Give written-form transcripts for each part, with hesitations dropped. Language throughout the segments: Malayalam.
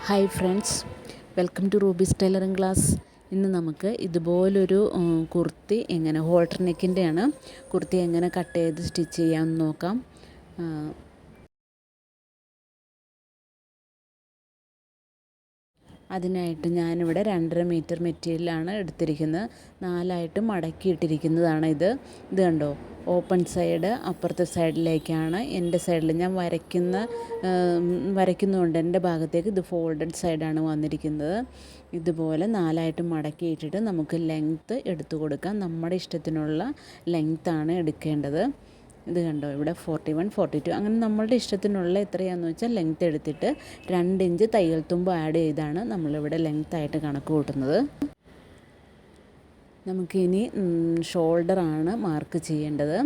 Hi friends, welcome to Ruby's tailoring class. ഇന്ന് നമുക്ക് ഇതുപോലൊരു കുർത്തി എങ്ങനെ ഹോൾട്ടർ നെക്കിൻ്റെയാണ് കുർത്തി എങ്ങനെ കട്ട് ചെയ്ത് സ്റ്റിച്ച് ചെയ്യാമെന്ന് നോക്കാം. അതിനായിട്ട് ഞാനിവിടെ 2.5 മീറ്റർ മെറ്റീരിയലാണ് എടുത്തിരിക്കുന്നത്. 4ആയിട്ട് മടക്കിയിട്ടിരിക്കുന്നതാണ് ഇത് കണ്ടോ. ഓപ്പൺ സൈഡ് അപ്പുറത്തെ സൈഡിലേക്കാണ്. എൻ്റെ സൈഡിൽ ഞാൻ വരയ്ക്കുന്നതുകൊണ്ട് എൻ്റെ ഭാഗത്തേക്ക് ഇത് ഫോൾഡഡ് സൈഡാണ് വന്നിരിക്കുന്നത്. ഇതുപോലെ 4ആയിട്ട് മടക്കിയിട്ടിട്ട് നമുക്ക് ലെങ്ത്ത് എടുത്തു കൊടുക്കാം. നമ്മുടെ ഇഷ്ടത്തിനുള്ള ലെങ്ത്താണ് എടുക്കേണ്ടത്. ഇത് കണ്ടോ, ഇവിടെ 41, 42 അങ്ങനെ നമ്മളുടെ ഇഷ്ടത്തിനുള്ള എത്രയാണെന്ന് വെച്ചാൽ ലെങ്ത്ത് എടുത്തിട്ട് 2 ഇഞ്ച് തയ്യൽ തുമ്പ് ആഡ് ചെയ്താണ് നമ്മളിവിടെ ലെങ്ത്തായിട്ട് കണക്ക് കൂട്ടുന്നത്. നമുക്കിനി ഷോൾഡറാണ് മാർക്ക് ചെയ്യേണ്ടത്.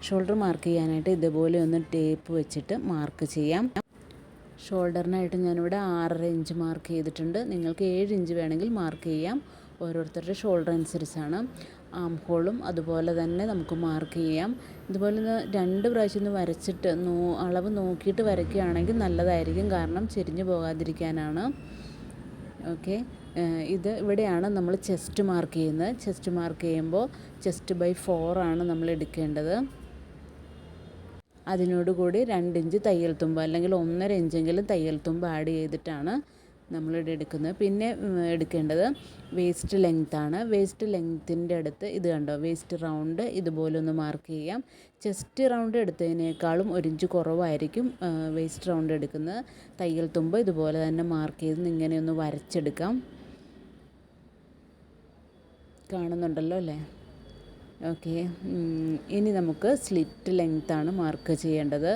ഷോൾഡർ മാർക്ക് ചെയ്യാനായിട്ട് ഇതുപോലെ ഒന്ന് ടേപ്പ് വെച്ചിട്ട് മാർക്ക് ചെയ്യാം. ഷോൾഡറിനായിട്ട് ഞാനിവിടെ 6.5 ഇഞ്ച് മാർക്ക് ചെയ്തിട്ടുണ്ട്. നിങ്ങൾക്ക് 7 ഇഞ്ച് വേണമെങ്കിൽ മാർക്ക് ചെയ്യാം. ഓരോരുത്തരുടെ ഷോൾഡർ അനുസരിച്ചാണ്. ആം ഹോളും അതുപോലെ തന്നെ നമുക്ക് മാർക്ക് ചെയ്യാം. ഇതുപോലെ 2 പ്രാവശ്യം ഒന്ന് വരച്ചിട്ട് അളവ് നോക്കിയിട്ട് വരയ്ക്കുകയാണെങ്കിൽ നല്ലതായിരിക്കും. കാരണം ചെരിഞ്ഞു പോകാതിരിക്കാനാണ്. ഓക്കെ, ഇത് ഇവിടെയാണ് നമ്മൾ ചെസ്റ്റ് മാർക്ക് ചെയ്യുന്നത്. ചെസ്റ്റ് മാർക്ക് ചെയ്യുമ്പോൾ ചെസ്റ്റ് ബൈ 4 ആണ് നമ്മൾ എടുക്കേണ്ടത്. അതിനോടുകൂടി 2 ഇഞ്ച് തയ്യൽ തുമ്പ് അല്ലെങ്കിൽ 1.5 ഇഞ്ചെങ്കിലും തയ്യൽ തുമ്പ് ആഡ് ചെയ്തിട്ടാണ് നമ്മളിവിടെ എടുക്കുന്നത്. പിന്നെ എടുക്കേണ്ടത് വേസ്റ്റ് ലെങ്ത്താണ്. വേസ്റ്റ് ലെങ്ത്തിൻ്റെ അടുത്ത് ഇത് കണ്ടോ, വേസ്റ്റ് റൗണ്ട് ഇതുപോലെ ഒന്ന് മാർക്ക് ചെയ്യാം. ചെസ്റ്റ് റൗണ്ട് എടുത്തതിനേക്കാളും 1 ഇഞ്ച് കുറവായിരിക്കും വേസ്റ്റ് റൗണ്ട് എടുക്കുന്നത്. തയ്യൽ തുമ്പ് ഇതുപോലെ തന്നെ മാർക്ക് ചെയ്ത് ഇങ്ങനെ ഒന്ന് വരച്ചെടുക്കാം. കാണുന്നുണ്ടല്ലോ അല്ലേ? ഓക്കെ, ഇനി നമുക്ക് സ്ലിറ്റ് ലെങ്ത്താണ് മാർക്ക് ചെയ്യേണ്ടത്.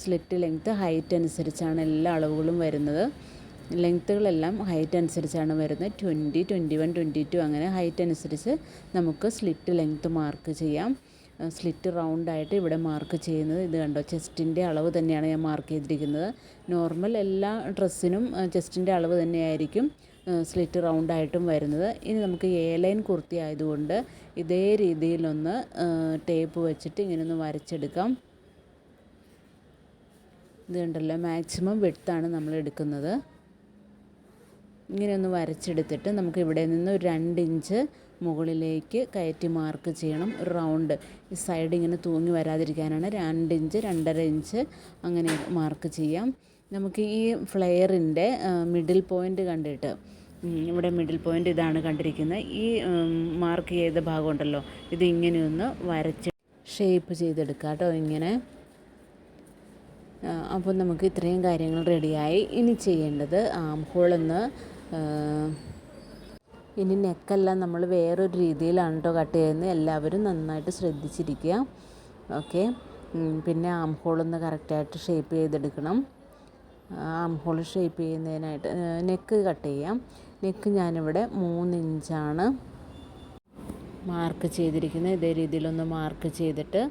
സ്ലിറ്റ് ലെങ്ത്ത് ഹൈറ്റ് അനുസരിച്ചാണ് എല്ലാ അളവുകളും വരുന്നത്. ലെങ്ത്തുകളെല്ലാം ഹൈറ്റ് അനുസരിച്ചാണ് വരുന്നത്. 20, 21, 22 അങ്ങനെ ഹൈറ്റ് അനുസരിച്ച് നമുക്ക് സ്ലിറ്റ് ലെങ്ത്ത് മാർക്ക് ചെയ്യാം. സ്ലിറ്റ് റൗണ്ടായിട്ട് ഇവിടെ മാർക്ക് ചെയ്യുന്നത് ഇത് കണ്ടോ, ചെസ്റ്റിൻ്റെ അളവ് തന്നെയാണ് ഞാൻ മാർക്ക് ചെയ്തിരിക്കുന്നത്. നോർമൽ എല്ലാ ഡ്രസ്സിനും ചെസ്റ്റിൻ്റെ അളവ് തന്നെയായിരിക്കും സ്ലിറ്റ് റൗണ്ടായിട്ടും വരുന്നത്. ഇനി നമുക്ക് ലൈൻ കുർത്തി ആയതുകൊണ്ട് ഇതേ രീതിയിലൊന്ന് ടേപ്പ് വെച്ചിട്ട് ഇങ്ങനെ ഒന്ന് വരച്ചെടുക്കാം. ഇത് കണ്ടല്ലോ, മാക്സിമം വിഡ്ത്താണ് നമ്മൾ എടുക്കുന്നത്. ഇങ്ങനെയൊന്ന് വരച്ചെടുത്തിട്ട് നമുക്ക് ഇവിടെ നിന്ന് ഒരു 2 ഇഞ്ച് മുകളിലേക്ക് കയറ്റി മാർക്ക് ചെയ്യണം. ഒരു റൗണ്ട് ഈ സൈഡ് ഇങ്ങനെ തൂങ്ങി വരാതിരിക്കാനാണ് 2 ഇഞ്ച് 2.5 ഇഞ്ച് അങ്ങനെ മാർക്ക് ചെയ്യാം. നമുക്ക് ഈ ഫ്ലെയറിൻ്റെ മിഡിൽ പോയിൻ്റ് കണ്ടിട്ട് ഇവിടെ മിഡിൽ പോയിൻ്റ് ഇതാണ് കണ്ടിരിക്കുന്നത്. ഈ മാർക്ക് ചെയ്ത ഭാഗം ഉണ്ടല്ലോ, ഇത് ഇങ്ങനെയൊന്ന് വരച്ച് ഷേപ്പ് ചെയ്തെടുക്കാം കേട്ടോ ഇങ്ങനെ. അപ്പോൾ നമുക്ക് ഇത്രയും കാര്യങ്ങൾ റെഡിയായി. ഇനി ചെയ്യേണ്ടത് ആം ഹോളൊന്ന് ഇനി നെക്കെല്ലാം നമ്മൾ വേറൊരു രീതിയിലാണ് കേട്ടോ കട്ട് ചെയ്യുന്നത്. എല്ലാവരും നന്നായിട്ട് ശ്രദ്ധിച്ചിരിക്കുക. ഓക്കെ, പിന്നെ ആം ഹോളൊന്ന് കറക്റ്റായിട്ട് ഷേപ്പ് ചെയ്തെടുക്കണം. ആം ഹോൾ ഷേപ്പ് ചെയ്യുന്നതിനായിട്ട് നെക്ക് കട്ട് ചെയ്യാം. നെക്ക് ഞാനിവിടെ 3 ഇഞ്ചാണ് മാർക്ക് ചെയ്തിരിക്കുന്നത്. ഇതേ രീതിയിലൊന്ന് മാർക്ക് ചെയ്തിട്ട്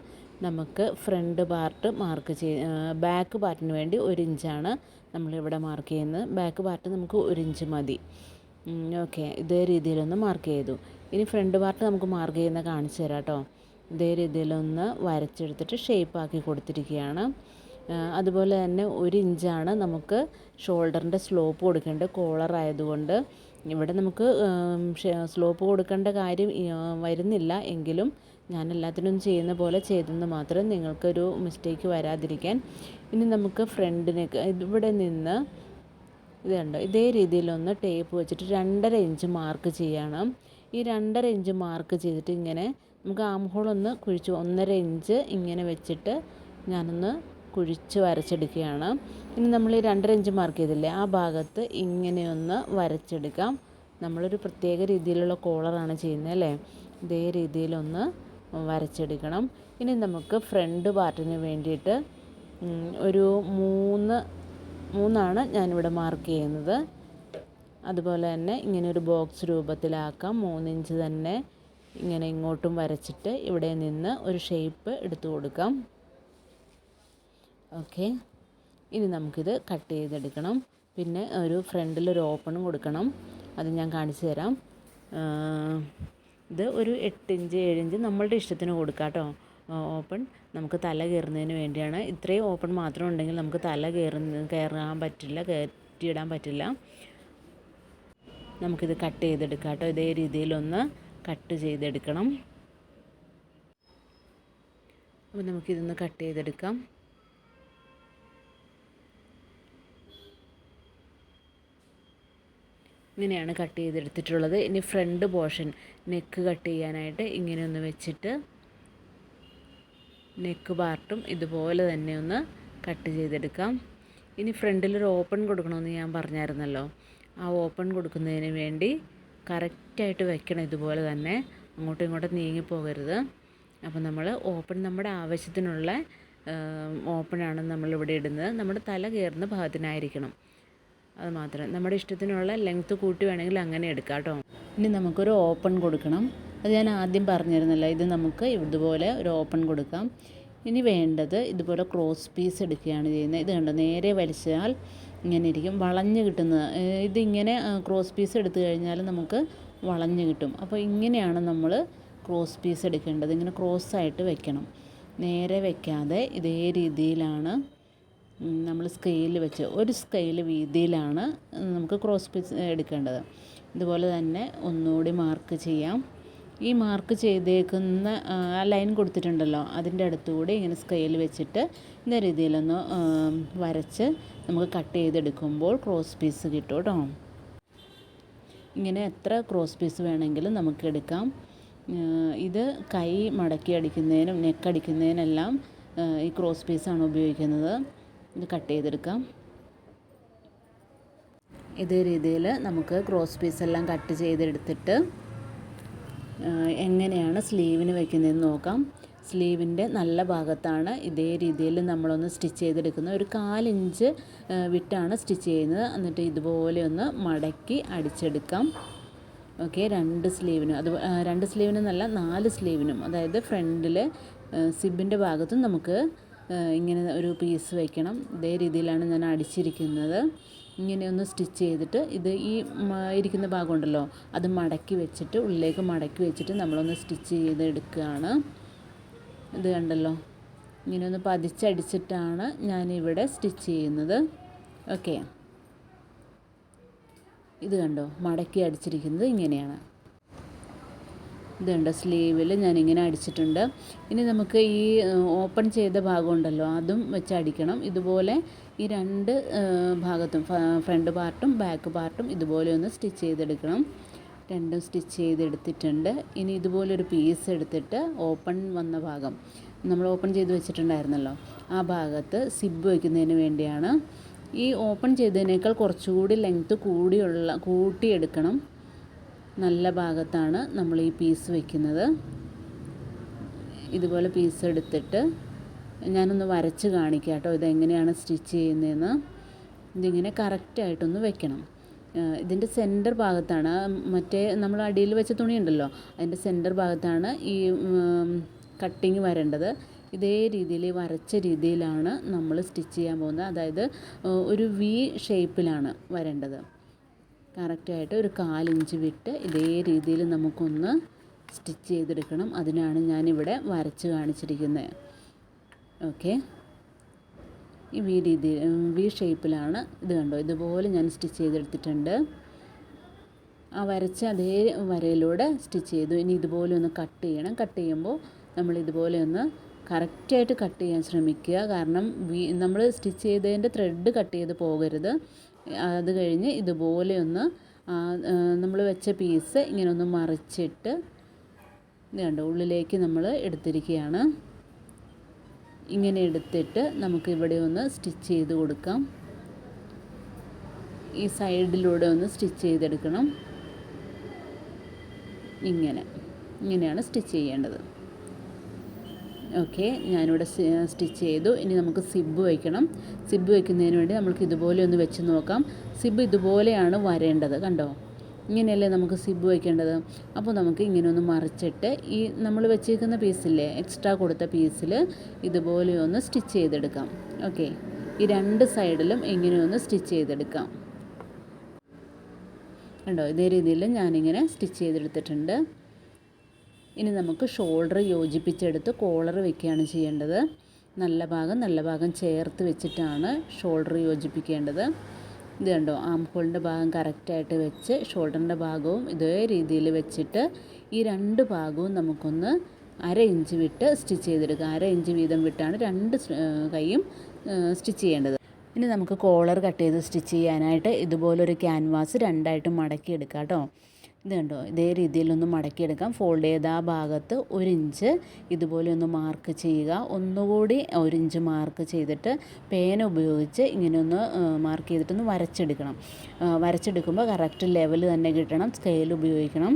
നമുക്ക് ഫ്രണ്ട് പാർട്ട് ബാക്ക് പാർട്ടിന് വേണ്ടി 1 ഇഞ്ചാണ് നമ്മളിവിടെ മാർക്ക് ചെയ്യുന്നത്. ബാക്ക് പാർട്ട് നമുക്ക് 1 ഇഞ്ച് മതി. ഓക്കെ, ഇതേ രീതിയിലൊന്ന് മാർക്ക് ചെയ്തു. ഇനി ഫ്രണ്ട് പാർട്ട് നമുക്ക് മാർക്ക് ചെയ്യുന്ന കാണിച്ചു തരാം കേട്ടോ. ഇതേ രീതിയിലൊന്ന് വരച്ചെടുത്തിട്ട് ഷേപ്പാക്കി കൊടുത്തിരിക്കുകയാണ്. അതുപോലെ തന്നെ 1 ഇഞ്ചാണ് നമുക്ക് ഷോൾഡറിൻ്റെ സ്ലോപ്പ് കൊടുക്കേണ്ടത്. കോളർ ആയതുകൊണ്ട് ഇവിടെ നമുക്ക് സ്ലോപ്പ് കൊടുക്കേണ്ട കാര്യം വരുന്നില്ല. എങ്കിലും ഞാൻ എല്ലാത്തിനും ചെയ്യുന്ന പോലെ ചെയ്തെന്ന് മാത്രം, നിങ്ങൾക്കൊരു മിസ്റ്റേക്ക് വരാതിരിക്കാൻ. ഇനി നമുക്ക് ഫ്രണ്ടിനേക്ക് ഇവിടെ നിന്ന് ഇത് കണ്ടോ, ഇതേ രീതിയിലൊന്ന് ടേപ്പ് വെച്ചിട്ട് 2.5 ഇഞ്ച് മാർക്ക് ചെയ്യണം. ഈ 2.5 ഇഞ്ച് മാർക്ക് ചെയ്തിട്ട് ഇങ്ങനെ നമുക്ക് ആം ഹോളൊന്ന് കുഴിച്ച് 1.5 ഇഞ്ച് ഇങ്ങനെ വെച്ചിട്ട് ഞാനൊന്ന് കുഴിച്ച് വരച്ചെടുക്കുകയാണ്. ഇനി നമ്മൾ ഈ 2.5 ഇഞ്ച് മാർക്ക് ചെയ്തില്ലേ, ആ ഭാഗത്ത് ഇങ്ങനെയൊന്ന് വരച്ചെടുക്കാം. നമ്മളൊരു പ്രത്യേക രീതിയിലുള്ള കോളറാണ് ചെയ്യുന്നത് അല്ലേ. ഇതേ രീതിയിലൊന്ന് വരച്ചെടുക്കണം. ഇനി നമുക്ക് ഫ്രണ്ട് പാർട്ടിന് വേണ്ടിയിട്ട് ഒരു 3 ഞാനിവിടെ മാർക്ക് ചെയ്യുന്നത്. അതുപോലെ തന്നെ ഇങ്ങനെ ഒരു ബോക്സ് രൂപത്തിലാക്കാം. 3 ഇഞ്ച് തന്നെ ഇങ്ങനെ ഇങ്ങോട്ടും വരച്ചിട്ട് ഇവിടെ നിന്ന് ഒരു ഷേപ്പ് എടുത്തു കൊടുക്കാം. ഓക്കെ, ഇനി നമുക്കിത് കട്ട് ചെയ്തെടുക്കണം. പിന്നെ ഒരു ഫ്രണ്ടിലൊരു ഓപ്പണും കൊടുക്കണം. അത് ഞാൻ കാണിച്ചു തരാം. ഇത് ഒരു 8 ഇഞ്ച് 7 ഇഞ്ച് നമ്മളുടെ ഇഷ്ടത്തിന് കൊടുക്കാം കേട്ടോ. ഓപ്പൺ നമുക്ക് തല കയറുന്നതിന് വേണ്ടിയാണ്. ഇത്രയും ഓപ്പൺ മാത്രം ഉണ്ടെങ്കിൽ നമുക്ക് തല കയറാൻ പറ്റില്ല, കയറ്റിയിടാൻ പറ്റില്ല. നമുക്കിത് കട്ട് ചെയ്തെടുക്കാം കേട്ടോ. ഇതേ രീതിയിലൊന്ന് കട്ട് ചെയ്തെടുക്കണം. അപ്പോൾ നമുക്കിതൊന്ന് കട്ട് ചെയ്തെടുക്കാം. ഇങ്ങനെയാണ് കട്ട് ചെയ്തെടുത്തിട്ടുള്ളത്. ഇനി ഫ്രണ്ട് പോർഷൻ നെക്ക് കട്ട് ചെയ്യാനായിട്ട് ഇങ്ങനെ ഒന്ന് വെച്ചിട്ട് നെക്ക് പാർട്ടും ഇതുപോലെ തന്നെ ഒന്ന് കട്ട് ചെയ്തെടുക്കാം. ഇനി ഫ്രണ്ടിലൊരു ഓപ്പൺ കൊടുക്കണമെന്ന് ഞാൻ പറഞ്ഞായിരുന്നല്ലോ. ആ ഓപ്പൺ കൊടുക്കുന്നതിന് വേണ്ടി കറക്റ്റായിട്ട് വെക്കണം. ഇതുപോലെ തന്നെ അങ്ങോട്ടും ഇങ്ങോട്ടും നീങ്ങിപ്പോകരുത്. അപ്പോൾ നമ്മൾ ഓപ്പൺ നമ്മുടെ ആവശ്യത്തിനുള്ള ഓപ്പണാണ് നമ്മളിവിടെ ഇടുന്നത്. നമ്മുടെ തല കയറുന്ന ഭാഗത്തിനായിരിക്കണം. അത് മാത്രം. നമ്മുടെ ഇഷ്ടത്തിനുള്ള ലെങ്ത്ത് കൂട്ടി വേണമെങ്കിൽ അങ്ങനെ എടുക്കാം കേട്ടോ. ഇനി നമുക്കൊരു ഓപ്പൺ കൊടുക്കണം. അത് ഞാൻ ആദ്യം പറഞ്ഞിരുന്നല്ലോ. ഇത് നമുക്ക് ഇതുപോലെ ഒരു ഓപ്പൺ കൊടുക്കാം. ഇനി വേണ്ടത് ഇതുപോലെ ക്രോസ് പീസ് എടുക്കുകയാണ് ചെയ്യുന്നത്. ഇത് കണ്ടോ, നേരെ വലിച്ചാൽ ഇങ്ങനെ ഇരിക്കും, വളഞ്ഞ് കിട്ടുന്നത്. ഇതിങ്ങനെ ക്രോസ് പീസ് എടുത്തു കഴിഞ്ഞാൽ നമുക്ക് വളഞ്ഞ് കിട്ടും. അപ്പോൾ ഇങ്ങനെയാണ് നമ്മൾ ക്രോസ് പീസ് എടുക്കേണ്ടത്. ഇങ്ങനെ ക്രോസ്സായിട്ട് വെക്കണം. നേരെ വെക്കാതെ ഇതേ രീതിയിലാണ് നമ്മൾ സ്കെയിൽ വെച്ച് ഒരു സ്കെയിൽ വീതിയിലാണ് നമുക്ക് ക്രോസ് പീസ് എടുക്കേണ്ടത്. ഇതുപോലെ തന്നെ ഒന്നുകൂടി മാർക്ക് ചെയ്യാം. ഈ മാർക്ക് ചെയ്തേക്കുന്ന ആ ലൈൻ കൊടുത്തിട്ടുണ്ടല്ലോ, അതിൻ്റെ അടുത്തുകൂടി ഇങ്ങനെ സ്കെയിൽ വെച്ചിട്ട് ഇതേ രീതിയിലൊന്ന് വരച്ച് നമുക്ക് കട്ട് ചെയ്തെടുക്കുമ്പോൾ ക്രോസ് പീസ് കിട്ടും കേട്ടോ. ഇങ്ങനെ എത്ര ക്രോസ് പീസ് വേണമെങ്കിലും നമുക്ക് എടുക്കാം. ഇത് കൈ മടക്കി അടിക്കുന്നതിനും നെക്ക് അടിക്കുന്നതിനെല്ലാം ഈ ക്രോസ് പീസാണ് ഉപയോഗിക്കുന്നത്. ഇത് കട്ട് ചെയ്തെടുക്കാം. ഇതേ രീതിയിൽ നമുക്ക് ക്രോസ് പീസെല്ലാം കട്ട് ചെയ്തെടുത്തിട്ട് എങ്ങനെയാണ് സ്ലീവിന് വയ്ക്കുന്നതെന്ന് നോക്കാം. സ്ലീവിൻ്റെ നല്ല ഭാഗത്താണ് ഇതേ രീതിയിൽ നമ്മളൊന്ന് സ്റ്റിച്ച് ചെയ്തെടുക്കുന്നത്. ഒരു 1/4 ഇഞ്ച് വിട്ടാണ് സ്റ്റിച്ച് ചെയ്യുന്നത്. എന്നിട്ട് ഇതുപോലെ ഒന്ന് മടക്കി അടിച്ചെടുക്കാം. ഓക്കെ, 2 സ്ലീവിനും അത് 2 സ്ലീവിനെന്നല്ല 4 സ്ലീവിനും, അതായത് ഫ്രണ്ടിൽ സിബിൻ്റെ ഭാഗത്തും നമുക്ക് ഇങ്ങനെ ഒരു പീസ് വയ്ക്കണം. ഇതേ രീതിയിലാണ് ഞാൻ അടിച്ചിരിക്കുന്നത്. ഇങ്ങനെ ഒന്ന് സ്റ്റിച്ച് ചെയ്തിട്ട് ഇത് ഈ ഇരിക്കുന്ന ഭാഗമുണ്ടല്ലോ അത് മടക്കി വെച്ചിട്ട് ഉള്ളിലേക്ക് മടക്കി വെച്ചിട്ട് നമ്മളൊന്ന് സ്റ്റിച്ച് ചെയ്തെടുക്കുകയാണ്. ഇത് കണ്ടല്ലോ, ഇങ്ങനെ ഒന്ന് പതിച്ചടിച്ചിട്ടാണ് ഞാനിവിടെ സ്റ്റിച്ച് ചെയ്യുന്നത്. ഓക്കെ, ഇത് കണ്ടോ, മടക്കി അടിച്ചിരിക്കുന്നത് ഇങ്ങനെയാണ്. ഇത് കണ്ടോ, സ്ലീവിൽ ഞാനിങ്ങനെ അടിച്ചിട്ടുണ്ട്. ഇനി നമുക്ക് ഈ ഓപ്പൺ ചെയ്ത ഭാഗമുണ്ടല്ലോ അതും വെച്ച് അടിക്കണം. ഇതുപോലെ ഈ 2 ഭാഗത്തും ഫ്രണ്ട് പാർട്ടും ബാക്ക് പാർട്ടും ഇതുപോലെ ഒന്ന് സ്റ്റിച്ച് ചെയ്തെടുക്കണം. രണ്ടും സ്റ്റിച്ച് ചെയ്തെടുത്തിട്ടുണ്ട്. ഇനി ഇതുപോലൊരു പീസ് എടുത്തിട്ട് ഓപ്പൺ വന്ന ഭാഗം നമ്മൾ ഓപ്പൺ ചെയ്ത് വെച്ചിട്ടുണ്ടായിരുന്നല്ലോ, ആ ഭാഗത്ത് സിബ് വയ്ക്കുന്നതിന് വേണ്ടിയാണ്. ഈ ഓപ്പൺ ചെയ്തതിനേക്കാൾ കുറച്ചുകൂടി ലെങ്ത്ത് കൂട്ടിയെടുക്കണം. നല്ല ഭാഗത്താണ് നമ്മൾ ഈ പീസ് വയ്ക്കുന്നത്. ഇതുപോലെ പീസ് എടുത്തിട്ട് ഞാനൊന്ന് വരച്ച് കാണിക്കാം കേട്ടോ, ഇതെങ്ങനെയാണ് സ്റ്റിച്ച് ചെയ്യുന്നതെന്ന്. ഇതിങ്ങനെ കറക്റ്റായിട്ടൊന്ന് വെക്കണം. ഇതിൻ്റെ സെൻറ്റർ ഭാഗത്താണ് മറ്റേ നമ്മൾ അടിയിൽ വെച്ച തുണിയുണ്ടല്ലോ അതിൻ്റെ സെൻറ്റർ ഭാഗത്താണ് ഈ കട്ടിങ് വരേണ്ടത്. ഇതേ രീതിയിൽ വരച്ച രീതിയിലാണ് നമ്മൾ സ്റ്റിച്ച് ചെയ്യാൻ പോകുന്നത്. അതായത് ഒരു വി ഷേപ്പിലാണ് വരേണ്ടത്. കറക്റ്റായിട്ട് ഒരു 1/4 ഇഞ്ച് വിട്ട് ഇതേ രീതിയിൽ നമുക്കൊന്ന് സ്റ്റിച്ച് ചെയ്തെടുക്കണം. അതിനാണ് ഞാനിവിടെ വരച്ച് കാണിച്ചിരിക്കുന്നത്. ഓക്കെ, ഈ വി ഷേപ്പിലാണ്. ഇത് കണ്ടോ, ഇതുപോലെ ഞാൻ സ്റ്റിച്ച് ചെയ്തെടുത്തിട്ടുണ്ട്. ആ വരച്ച അതേ വരയിലൂടെ സ്റ്റിച്ച് ചെയ്തു. ഇനി ഇതുപോലെ ഒന്ന് കട്ട് ചെയ്യണം. കട്ട് ചെയ്യുമ്പോൾ നമ്മൾ ഇതുപോലെ ഒന്ന് കറക്റ്റായിട്ട് കട്ട് ചെയ്യാൻ ശ്രമിക്കുക. കാരണം നമ്മൾ സ്റ്റിച്ച് ചെയ്തതിൻ്റെ ത്രെഡ് കട്ട് ചെയ്ത് പോകരുത്. അത് കഴിഞ്ഞ് ഇതുപോലെ ഒന്ന് നമ്മൾ വെച്ച പീസ് ഇങ്ങനെ ഒന്ന് മറിച്ചിട്ട് ഇത് കണ്ടോ ഉള്ളിലേക്ക് നമ്മൾ എടുത്തിരിക്കുകയാണ്. ഇങ്ങനെ എടുത്തിട്ട് നമുക്ക് ഇവിടെ ഒന്ന് സ്റ്റിച്ച് ചെയ്ത് കൊടുക്കാം. ഈ സൈഡിലൂടെ ഒന്ന് സ്റ്റിച്ച് ചെയ്തെടുക്കണം. ഇങ്ങനെയാണ് സ്റ്റിച്ച് ചെയ്യേണ്ടത്. ഓക്കെ, ഞാനിവിടെ സ്റ്റിച്ച് ചെയ്തു. ഇനി നമുക്ക് സിബ് വയ്ക്കണം. സിബ് വയ്ക്കുന്നതിന് വേണ്ടി നമുക്ക് ഇതുപോലെ ഒന്ന് വെച്ച് നോക്കാം. സിബ് ഇതുപോലെയാണ് വരേണ്ടത്. കണ്ടോ, ഇങ്ങനെയല്ലേ നമുക്ക് സിബ് വയ്ക്കേണ്ടത്. അപ്പോൾ നമുക്ക് ഇങ്ങനെ ഒന്ന് മറിച്ചിട്ട് ഈ നമ്മൾ വെച്ചിരിക്കുന്ന പീസില്ലേ, എക്സ്ട്രാ കൊടുത്ത പീസിൽ ഇതുപോലെ ഒന്ന് സ്റ്റിച്ച് ചെയ്തെടുക്കാം. ഓക്കെ, ഈ 2 സൈഡിലും ഇങ്ങനെ ഒന്ന് സ്റ്റിച്ച് ചെയ്തെടുക്കാം. കണ്ടോ, ഇതേ രീതിയിൽ ഞാനിങ്ങനെ സ്റ്റിച്ച് ചെയ്തെടുത്തിട്ടുണ്ട്. ഇനി നമുക്ക് ഷോൾഡർ യോജിപ്പിച്ചെടുത്ത് കോളർ വെക്കുകയാണ് ചെയ്യേണ്ടത്. നല്ല ഭാഗം ചേർത്ത് വെച്ചിട്ടാണ് ഷോൾഡർ യോജിപ്പിക്കേണ്ടത്. ഇത് കണ്ടോ, ആം ഹോളിൻ്റെ ഭാഗം കറക്റ്റായിട്ട് വെച്ച് ഷോൾഡറിൻ്റെ ഭാഗവും ഇതേ രീതിയിൽ വെച്ചിട്ട് ഈ രണ്ട് ഭാഗവും നമുക്കൊന്ന് 1/2 ഇഞ്ച് വിട്ട് സ്റ്റിച്ച് ചെയ്തെടുക്കുക. 1/2 ഇഞ്ച് വീതം വിട്ടാണ് രണ്ട് കൈയും സ്റ്റിച്ച് ചെയ്യേണ്ടത്. ഇനി നമുക്ക് കോളർ കട്ട് ചെയ്ത് സ്റ്റിച്ച് ചെയ്യാനായിട്ട് ഇതുപോലൊരു ക്യാൻവാസ് രണ്ടായിട്ട് മടക്കിയെടുക്കാം കേട്ടോ. ഇത് കണ്ടോ, ഇതേ രീതിയിലൊന്ന് മടക്കിയെടുക്കാം. ഫോൾഡ് ചെയ്ത ആ ഭാഗത്ത് 1 ഇഞ്ച് ഇതുപോലെ ഒന്ന് മാർക്ക് ചെയ്യുക. ഒന്നുകൂടി 1 ഇഞ്ച് മാർക്ക് ചെയ്തിട്ട് പേന ഉപയോഗിച്ച് ഇങ്ങനെ ഒന്ന് മാർക്ക് ചെയ്തിട്ടൊന്ന് വരച്ചെടുക്കണം. വരച്ചെടുക്കുമ്പോൾ കറക്റ്റ് ലെവൽ തന്നെ കിട്ടണം. സ്കെയിൽ ഉപയോഗിക്കണം,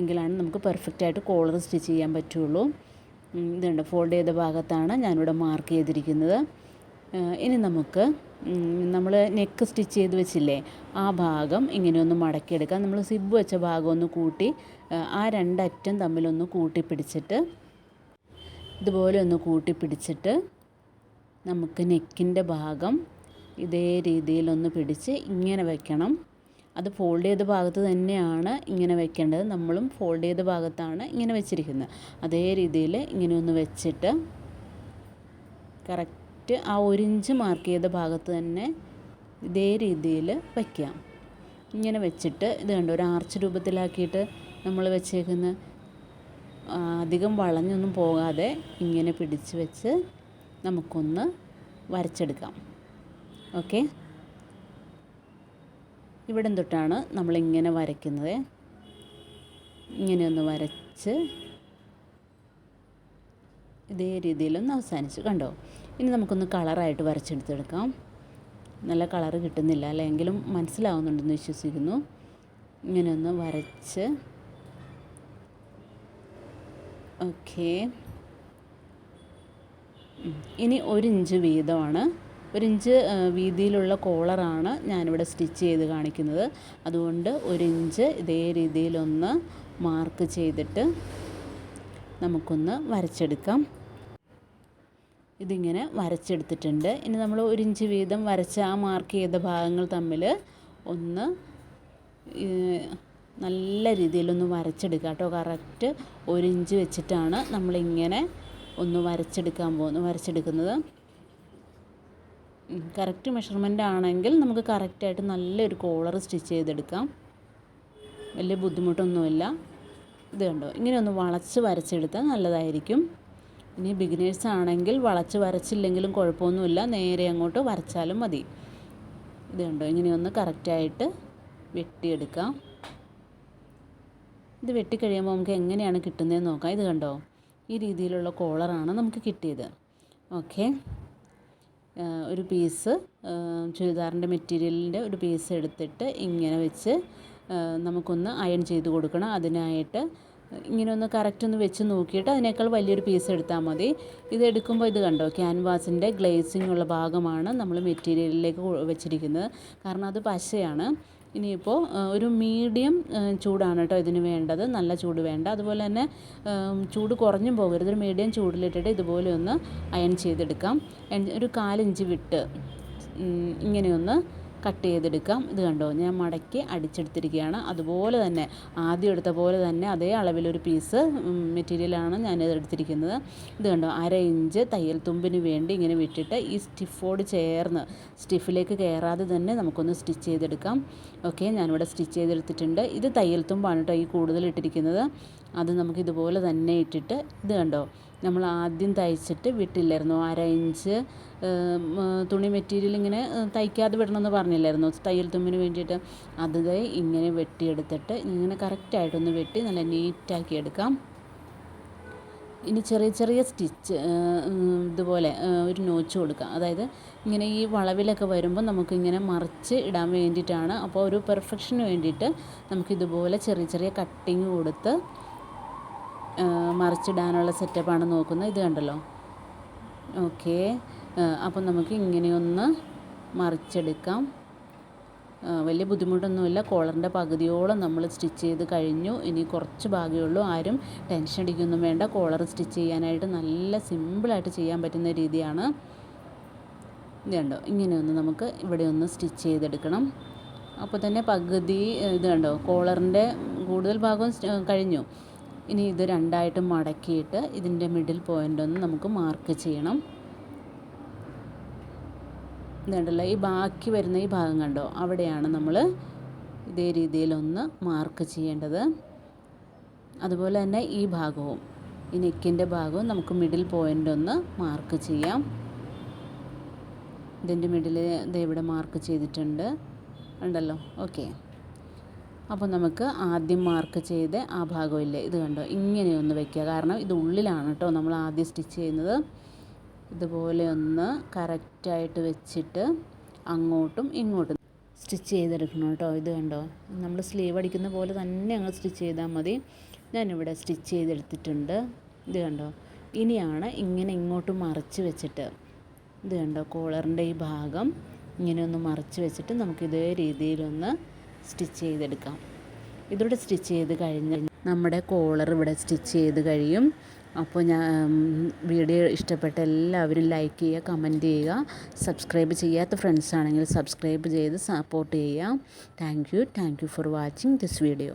എങ്കിലാണ് നമുക്ക് പെർഫെക്റ്റായിട്ട് കോളർ സ്റ്റിച്ച് ചെയ്യാൻ പറ്റുള്ളൂ. ഇതുണ്ട്, ഫോൾഡ് ചെയ്ത ഭാഗത്താണ് ഞാനിവിടെ മാർക്ക് ചെയ്തിരിക്കുന്നത്. ഇനി നമുക്ക് നമ്മൾ നെക്ക് സ്റ്റിച്ച് ചെയ്ത് വെച്ചില്ലേ, ആ ഭാഗം ഇങ്ങനെ ഒന്ന് മടക്കിയെടുക്കാം. നമ്മൾ സിബ് വെച്ച ഭാഗം ഒന്ന് കൂട്ടി ആ രണ്ടറ്റം തമ്മിലൊന്ന് കൂട്ടിപ്പിടിച്ചിട്ട് ഇതുപോലെ ഒന്ന് കൂട്ടിപ്പിടിച്ചിട്ട് നമുക്ക് നെക്കിൻ്റെ ഭാഗം ഇതേ രീതിയിലൊന്ന് പിടിച്ച് ഇങ്ങനെ വയ്ക്കണം. അത് ഫോൾഡ് ചെയ്ത ഭാഗത്ത് തന്നെയാണ് ഇങ്ങനെ വെക്കേണ്ടത്. നമ്മളും ഫോൾഡ് ചെയ്ത ഭാഗത്താണ് ഇങ്ങനെ വെച്ചിരിക്കുന്നത്. അതേ രീതിയിൽ ഇങ്ങനെ ഒന്ന് വെച്ചിട്ട് കറക്റ്റ് ആ 1 ഇഞ്ച് മാർക്ക് ചെയ്ത ഭാഗത്ത് തന്നെ ഇതേ രീതിയിൽ വയ്ക്കാം. ഇങ്ങനെ വെച്ചിട്ട് ഇത് കണ്ടോ, ഒരു ആർച്ച് രൂപത്തിലാക്കിയിട്ട് നമ്മൾ വെച്ചേക്കുന്ന അധികം വളഞ്ഞൊന്നും പോകാതെ ഇങ്ങനെ പിടിച്ച് വെച്ച് നമുക്കൊന്ന് വരച്ചെടുക്കാം. ഓക്കെ, ഇവിടം തൊട്ടാണ് നമ്മളിങ്ങനെ വരയ്ക്കുന്നത്. ഇങ്ങനെയൊന്ന് വരച്ച് ഇതേ രീതിയിലൊന്ന് അവസാനിച്ചു. കണ്ടോ, ഇനി നമുക്കൊന്ന് കളറായിട്ട് വരച്ചെടുത്തെടുക്കാം. നല്ല കളറ് കിട്ടുന്നില്ല അല്ലേ, എങ്കിലും മനസ്സിലാവുന്നുണ്ടെന്ന് വിശ്വസിക്കുന്നു. ഇങ്ങനെയൊന്ന് വരച്ച് ഓക്കെ. ഇനി 1 ഇഞ്ച് വീതമാണ്, 1 ഇഞ്ച് വീതിയിലുള്ള കോളറാണ് ഞാനിവിടെ സ്റ്റിച്ച് ചെയ്ത് കാണിക്കുന്നത്. അതുകൊണ്ട് 1 ഇഞ്ച് ഇതേ രീതിയിലൊന്ന് മാർക്ക് ചെയ്തിട്ട് നമുക്കൊന്ന് വരച്ചെടുക്കാം. ഇതിങ്ങനെ വരച്ചെടുത്തിട്ടുണ്ട്. ഇനി നമ്മൾ 1 ഇഞ്ച് വീതം വരച്ച ആ മാർക്ക് ചെയ്ത ഭാഗങ്ങൾ തമ്മിൽ ഒന്ന് നല്ല രീതിയിലൊന്ന് വരച്ചെടുക്കുക കേട്ടോ. കറക്റ്റ് 1 ഇഞ്ച് വെച്ചിട്ടാണ് നമ്മളിങ്ങനെ ഒന്ന് വരച്ചെടുക്കുന്നത്. കറക്റ്റ് മെഷർമെൻ്റ് ആണെങ്കിൽ നമുക്ക് കറക്റ്റായിട്ട് നല്ലൊരു കോളർ സ്റ്റിച്ച് ചെയ്തെടുക്കാം. വലിയ ബുദ്ധിമുട്ടൊന്നുമില്ല. ഇത് കണ്ടോ, ഇങ്ങനെ ഒന്ന് വളച്ച് വരച്ചെടുത്താൽ നല്ലതായിരിക്കും. ഇനി ബിഗിനേഴ്സ് ആണെങ്കിൽ വളച്ച് വരച്ചില്ലെങ്കിലും കുഴപ്പമൊന്നുമില്ല, നേരെ അങ്ങോട്ട് വരച്ചാലും മതി. ഇത് കണ്ടോ, ഇങ്ങനെയൊന്ന് കറക്റ്റായിട്ട് വെട്ടിയെടുക്കാം. ഇത് വെട്ടിക്കഴിയുമ്പോൾ നമുക്ക് എങ്ങനെയാണ് കിട്ടുന്നതെന്ന് നോക്കാം. ഇത് കണ്ടോ, ഈ രീതിയിലുള്ള കോളറാണ് നമുക്ക് കിട്ടിയത്. ഓക്കെ, ഒരു പീസ് ചുരിദാറിൻ്റെ മെറ്റീരിയലിൻ്റെ ഒരു പീസ് എടുത്തിട്ട് ഇങ്ങനെ വെച്ച് നമുക്കൊന്ന് അയൺ ചെയ്ത് കൊടുക്കണം. അതിനായിട്ട് ഇങ്ങനെ ഒന്ന് കറക്റ്റ് ഒന്ന് വെച്ച് നോക്കിയിട്ട് അതിനേക്കാൾ വലിയൊരു പീസ് എടുത്താൽ മതി. ഇത് എടുക്കുമ്പോൾ ഇത് കണ്ടോ, ക്യാൻവാസിൻ്റെ ഗ്ലേസിംഗ് ഉള്ള ഭാഗമാണ് നമ്മൾ മെറ്റീരിയലിലേക്ക് വെച്ചിരിക്കുന്നത്. കാരണം അത് പശയാണ്. ഇനിയിപ്പോൾ ഒരു മീഡിയം ചൂടാണ് കേട്ടോ ഇതിന് വേണ്ടത്, നല്ല ചൂട് വേണ്ട. അതുപോലെ തന്നെ ചൂട് കുറഞ്ഞും പോകരുത്, ഒരു മീഡിയം ചൂടിലിട്ടിട്ട് ഇതുപോലെ ഒന്ന് അയൺ ചെയ്തെടുക്കാം. ഒരു 1/4 ഇഞ്ച് വിട്ട് ഇങ്ങനെയൊന്ന് കട്ട് ചെയ്തെടുക്കാം. ഇത് കണ്ടോ, ഞാൻ മടക്കി അടിച്ചെടുത്തിരിക്കുകയാണ്. അതുപോലെ തന്നെ ആദ്യം എടുത്ത പോലെ തന്നെ അതേ അളവിലൊരു പീസ് മെറ്റീരിയലാണ് ഞാനിത് എടുത്തിരിക്കുന്നത്. ഇത് കണ്ടോ, 1/2 ഇഞ്ച് തയ്യൽ തുമ്പിന് വേണ്ടി ഇങ്ങനെ വിട്ടിട്ട് ഈ സ്റ്റിഫോട് ചേർന്ന് സ്റ്റിഫിലേക്ക് കയറാതെ തന്നെ നമുക്കൊന്ന് സ്റ്റിച്ച് ചെയ്തെടുക്കാം. ഓക്കെ, ഞാനിവിടെ സ്റ്റിച്ച് ചെയ്തെടുത്തിട്ടുണ്ട്. ഇത് തയ്യൽ തുമ്പാണ് കേട്ടോ ഈ കൂടുതൽ ഇട്ടിരിക്കുന്നത്. അത് നമുക്കിതുപോലെ തന്നെ ഇട്ടിട്ട് ഇത് കണ്ടോ, നമ്മൾ ആദ്യം തയ്ച്ചിട്ട് വിട്ടില്ലായിരുന്നു 1/2 ഇഞ്ച് തുണി മെറ്റീരിയൽ ഇങ്ങനെ തയ്ക്കാതെ വിടണമെന്ന് പറഞ്ഞില്ലായിരുന്നു തയ്യൽ തുമ്പിന് വേണ്ടിയിട്ട്. അത് ഇങ്ങനെ വെട്ടിയെടുത്തിട്ട് ഇങ്ങനെ കറക്റ്റായിട്ടൊന്ന് വെട്ടി നല്ല നീറ്റാക്കി എടുക്കാം. ഇനി ചെറിയ ചെറിയ സ്റ്റിച്ച് ഇതുപോലെ ഒരു നോച്ച് കൊടുക്കാം. അതായത് ഇങ്ങനെ ഈ വളവിലൊക്കെ വരുമ്പോൾ നമുക്കിങ്ങനെ മറിച്ച് ഇടാൻ വേണ്ടിയിട്ടാണ്. അപ്പോൾ ഒരു പെർഫെക്ഷന് വേണ്ടിയിട്ട് നമുക്കിതുപോലെ ചെറിയ ചെറിയ കട്ടിങ് കൊടുത്ത് മറിച്ചിടാനുള്ള സെറ്റപ്പാണ് നോക്കുന്നത്. ഇത് കണ്ടല്ലോ. ഓക്കെ, അപ്പം നമുക്ക് ഇങ്ങനെയൊന്ന് മറിച്ചെടുക്കാം. വലിയ ബുദ്ധിമുട്ടൊന്നുമില്ല. കോളറിൻ്റെ പകുതിയോളം നമ്മൾ സ്റ്റിച്ച് ചെയ്ത് കഴിഞ്ഞു. ഇനി കുറച്ച് ഭാഗമേ ആരും ടെൻഷൻ അടിക്കൊന്നും വേണ്ട. കോളർ സ്റ്റിച്ച് ചെയ്യാനായിട്ട് നല്ല സിമ്പിളായിട്ട് ചെയ്യാൻ പറ്റുന്ന രീതിയാണ്. ഇത് കണ്ടോ, ഇങ്ങനെയൊന്ന് നമുക്ക് ഇവിടെ ഒന്ന് സ്റ്റിച്ച് ചെയ്തെടുക്കണം. അപ്പോൾ തന്നെ പകുതി ഇത് കണ്ടോ, കോളറിൻ്റെ കൂടുതൽ ഭാഗവും കഴിഞ്ഞു. ഇനി ഇത് രണ്ടായിട്ട് മടക്കിയിട്ട് ഇതിൻ്റെ മിഡിൽ പോയിൻ്റ് ഒന്ന് നമുക്ക് മാർക്ക് ചെയ്യണം. ഇതുണ്ടല്ലോ, ഈ ബാക്കി വരുന്ന ഈ ഭാഗം കണ്ടോ, അവിടെയാണ് നമ്മൾ ഇതേ രീതിയിലൊന്ന് മാർക്ക് ചെയ്യേണ്ടത്. അതുപോലെ തന്നെ ഈ ഭാഗവും, ഈ നെക്കിൻ്റെ ഭാഗവും നമുക്ക് മിഡിൽ പോയിൻ്റ് ഒന്ന് മാർക്ക് ചെയ്യാം. ഇതിൻ്റെ മിഡിൽ ഇവിടെ മാർക്ക് ചെയ്തിട്ടുണ്ട് ഉണ്ടല്ലോ. ഓക്കെ, അപ്പോൾ നമുക്ക് ആദ്യം മാർക്ക് ചെയ്ത് ആ ഭാഗമില്ലേ, ഇത് കണ്ടോ, ഇങ്ങനെയൊന്ന് വയ്ക്കുക. കാരണം ഇത് ഉള്ളിലാണ് കേട്ടോ നമ്മൾ ആദ്യം സ്റ്റിച്ച് ചെയ്യുന്നത്. ഇതുപോലെ ഒന്ന് കറക്റ്റായിട്ട് വെച്ചിട്ട് അങ്ങോട്ടും ഇങ്ങോട്ടും സ്റ്റിച്ച് ചെയ്തെടുക്കണം കേട്ടോ. ഇത് കണ്ടോ, നമ്മൾ സ്ലീവ് അടിക്കുന്ന പോലെ തന്നെ അങ്ങ് സ്റ്റിച്ച് ചെയ്താൽ മതി. ഞാനിവിടെ സ്റ്റിച്ച് ചെയ്തെടുത്തിട്ടുണ്ട്. ഇത് കണ്ടോ, ഇനിയാണ് ഇങ്ങനെ ഇങ്ങോട്ട് മറിച്ച് വെച്ചിട്ട്, ഇത് കണ്ടോ, കോളറിൻ്റെ ഈ ഭാഗം ഇങ്ങനെ ഒന്ന് മറിച്ച് വെച്ചിട്ട് നമുക്ക് ഇതേ രീതിയിലൊന്ന് സ്റ്റിച്ച് ചെയ്തെടുക്കാം. ഇതിലൂടെ സ്റ്റിച്ച് ചെയ്ത് കഴിഞ്ഞ് നമ്മുടെ കോളർ ഇവിടെ സ്റ്റിച്ച് ചെയ്ത് കഴിയും. അപ്പോൾ വീഡിയോ ഇഷ്ടപ്പെട്ട എല്ലാവരും ലൈക്ക് ചെയ്യുക, കമൻറ്റ് ചെയ്യുക. സബ്സ്ക്രൈബ് ചെയ്യാത്ത ഫ്രണ്ട്സ് ആണെങ്കിൽ സബ്സ്ക്രൈബ് ചെയ്ത് സപ്പോർട്ട് ചെയ്യുക. Thank you for watching this video.